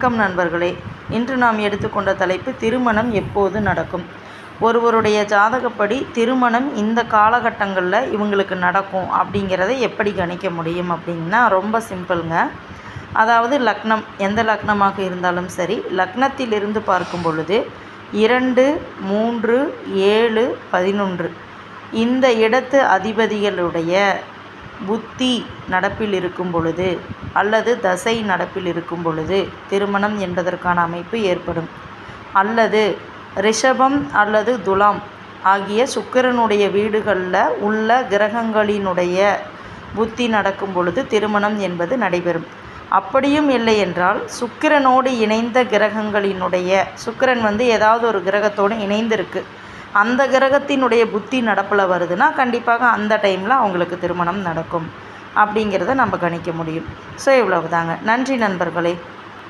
வணக்கம் நண்பர்களே. இன்று நாம் எடுத்துக்கொண்ட தலைப்பு திருமணம் எப்போது நடக்கும். ஒருவருடைய ஜாதகப்படி திருமணம் இந்த காலகட்டங்களில் இவங்களுக்கு நடக்கும் அப்படிங்கிறத எப்படி கணிக்க முடியும் அப்படின்னா ரொம்ப சிம்பிளுங்க. அதாவது லக்னம், எந்த லக்னமாக இருந்தாலும் சரி, லக்னத்திலிருந்து பார்க்கும் பொழுது 2, 3, 7, 11 இந்த இடத்து அதிபதிகளுடைய புத்தி நடப்பில் இருக்கும் பொழுது அல்லது தசை நடப்பில் இருக்கும் பொழுது திருமணம் என்பதற்கான அமைப்பு ஏற்படும். அல்லது ரிஷபம் அல்லது துலாம் ஆகிய சுக்கிரனுடைய வீடுகளில் உள்ள கிரகங்களினுடைய புத்தி நடக்கும் பொழுது திருமணம் என்பது நடைபெறும். அப்படியும் இல்லை என்றால் சுக்கிரனோடு இணைந்த கிரகங்களினுடைய சுக்கிரன் ஏதாவது ஒரு கிரகத்தோடு இணைந்திருக்கு, அந்த கிரகத்தினுடைய புத்தி நடப்பில் வருதுன்னா கண்டிப்பாக அந்த டைமில் அவங்களுக்கு திருமணம் நடக்கும் அப்படிங்கிறத நம்ம கணிக்க முடியும். ஸோ இவ்வளவுதாங்க. நன்றி நண்பர்களே.